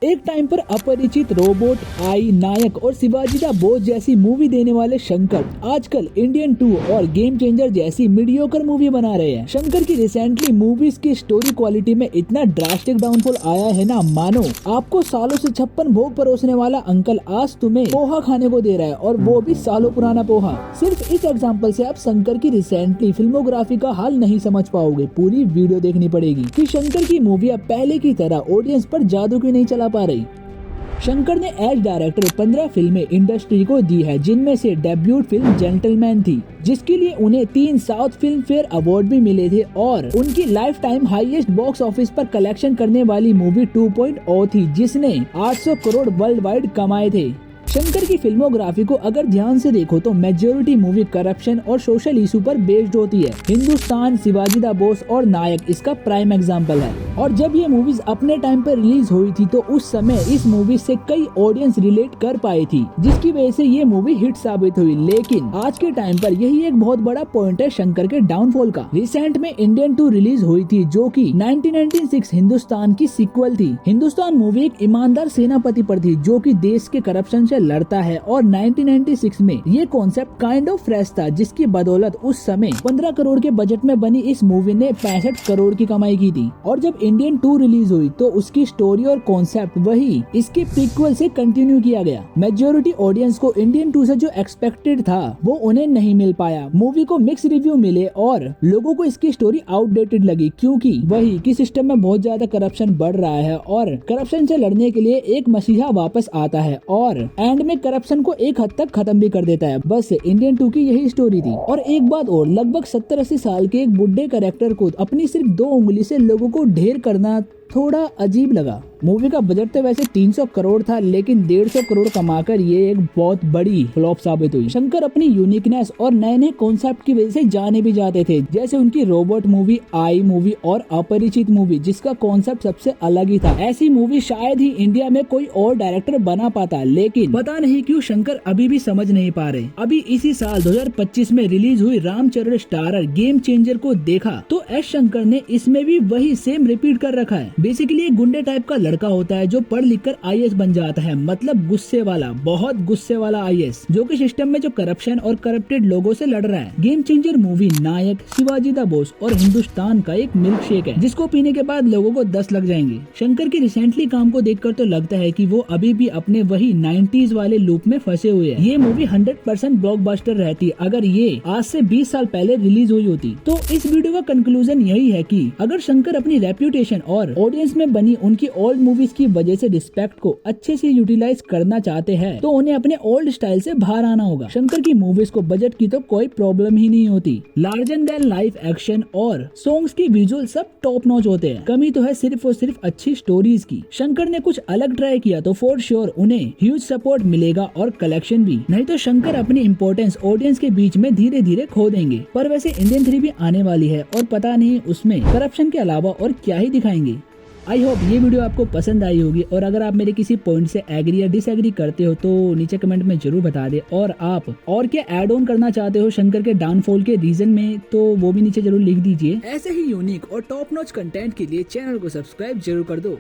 एक टाइम पर अपरिचित रोबोट, आई, नायक और शिवाजी दा बोस जैसी मूवी देने वाले शंकर आजकल इंडियन 2 और गेम चेंजर जैसी मीडियोकर मूवी बना रहे हैं। शंकर की रिसेंटली मूवीज की स्टोरी क्वालिटी में इतना ड्रास्टिक डाउनफॉल आया है ना, मानो आपको सालों से 56 भोग परोसने वाला अंकल आज तुम्हें पोहा खाने को दे रहा है, और वो भी सालों पुराना पोहा। सिर्फ इस एग्जाम्पल से आप शंकर की रिसेंटली फिल्मोग्राफी का हाल नहीं समझ पाओगे। पूरी वीडियो देखनी पड़ेगी कि शंकर की मूवी अब पहले की तरह ऑडियंस पर जादू क्यों नहीं चला पा रही। शंकर ने एज डायरेक्टर 15 फिल्में इंडस्ट्री को दी है, जिनमें से डेब्यूट फिल्म जेंटलमैन थी, जिसके लिए उन्हें 3 साउथ फिल्म फेयर अवार्ड भी मिले थे, और उनकी life time highest box office पर कलेक्शन करने वाली मूवी 2.0 थी, जिसने 800 करोड़ वर्ल्ड वाइड कमाए थे। शंकर की फिल्मोग्राफी को अगर ध्यान से देखो तो मेजोरिटी मूवी करप्शन और सोशल इशू पर बेस्ड होती है। हिंदुस्तान, शिवाजी दा बोस और नायक इसका प्राइम एग्जांपल है। और जब ये मूवीज अपने टाइम पर रिलीज हुई थी तो उस समय इस मूवी से कई ऑडियंस रिलेट कर पाई थी, जिसकी वजह से ये मूवी हिट साबित हुई। लेकिन आज के टाइम पर यही एक बहुत बड़ा पॉइंट है शंकर के डाउनफॉल का। रिसेंट में इंडियन 2 रिलीज हुई थी, जो कि 1996 हिंदुस्तान की सीक्वल थी। हिंदुस्तान मूवी एक ईमानदार सेनापति पर थी जो कि देश के करप्शन से लड़ता है, और 1996 में ये कॉन्सेप्ट काइंड ऑफ फ्रेश था, जिसकी बदौलत उस समय 15 करोड़ के बजट में बनी इस मूवी ने 65 करोड़ की कमाई की थी। और जब इंडियन 2 रिलीज हुई तो उसकी स्टोरी और कॉन्सेप्ट वही इसके प्रीक्वल से कंटिन्यू किया गया। मेजोरिटी ऑडियंस को इंडियन 2 से जो एक्सपेक्टेड था वो उन्हें नहीं मिल पाया। मूवी को मिक्स रिव्यू मिले और लोगों को इसकी स्टोरी आउटडेटेड लगी, क्योंकि वही कि सिस्टम में बहुत ज्यादा करप्शन बढ़ रहा है और करप्शन से लड़ने के लिए एक मसीहा वापस आता है और एंड में करप्शन को एक हद तक खत्म भी कर देता है। बस इंडियन 2 की यही स्टोरी थी। और एक बात और, लगभग 70-80 साल के एक बुढ़े कैरेक्टर को अपनी सिर्फ 2 उंगली से लोगों को ढेर करना थोड़ा अजीब लगा। मूवी का बजट तो वैसे 300 करोड़ था, लेकिन 150 करोड़ कमाकर ये एक बहुत बड़ी फ्लॉप साबित हुई। शंकर अपनी यूनिकनेस और नए नए कॉन्सेप्ट की वजह से जाने भी जाते थे, जैसे उनकी रोबोट मूवी, आई मूवी और अपरिचित मूवी, जिसका कॉन्सेप्ट सबसे अलग ही था। ऐसी मूवी शायद ही इंडिया में कोई और डायरेक्टर बना पाता, लेकिन पता नहीं क्यों शंकर अभी भी समझ नहीं पा रहे। अभी इसी साल 2025 में रिलीज हुई रामचरण स्टारर गेम चेंजर को देखा तो एस शंकर ने इसमें भी वही सेम रिपीट कर रखा है। बेसिकली एक गुंडे टाइप का लड़का होता है जो पढ़ लिख कर आईएएस बन जाता है, मतलब गुस्से वाला, बहुत गुस्से वाला आईएएस, जो कि सिस्टम में जो करप्शन और करप्टेड लोगों से लड़ रहा है। गेम चेंजर मूवी नायक, शिवाजी दा बोस और हिंदुस्तान का एक मिल्क शेक है, जिसको पीने के बाद लोगों को 10 लग जाएंगे। शंकर की रिसेंटली काम को देखकर तो लगता है कि वो अभी भी अपने वही 90s वाले लूप में फंसे हुए हैं। ये मूवी 100% ब्लॉकबस्टर रहती अगर ये आज से 20 साल पहले रिलीज हुई होती। तो इस वीडियो का कंक्लूजन यही है कि अगर शंकर अपनी रेप्यूटेशन और ऑडियंस में बनी उनकी ओल्ड मूवीज की वजह से रिस्पेक्ट को अच्छे से यूटिलाइज करना चाहते हैं तो उन्हें अपने ओल्ड स्टाइल से बाहर आना होगा। शंकर की मूवीज को बजट की तो कोई प्रॉब्लम ही नहीं होती। लार्जर देन लाइफ एक्शन और सॉन्ग्स की विजुअल सब टॉप नॉच होते हैं। कमी तो है सिर्फ और सिर्फ अच्छी स्टोरीज की। शंकर ने कुछ अलग ट्राई किया तो फॉर श्योर उन्हें ह्यूज सपोर्ट मिलेगा और कलेक्शन भी, नहीं तो शंकर अपनी इम्पोर्टेंस ऑडियंस के बीच में धीरे धीरे खो देंगे। पर वैसे इंडियन 3 भी आने वाली है और पता नहीं उसमें करप्शन के अलावा और क्या ही दिखाएंगे। आई होप ये वीडियो आपको पसंद आई होगी, और अगर आप मेरे किसी पॉइंट से एग्री या डिसएग्री करते हो तो नीचे कमेंट में जरूर बता दे। और आप और क्या ऐड ऑन करना चाहते हो शंकर के डाउनफॉल के रीजन में तो वो भी नीचे जरूर लिख दीजिए। ऐसे ही यूनिक और टॉप नॉच कंटेंट के लिए चैनल को सब्सक्राइब जरूर कर दो।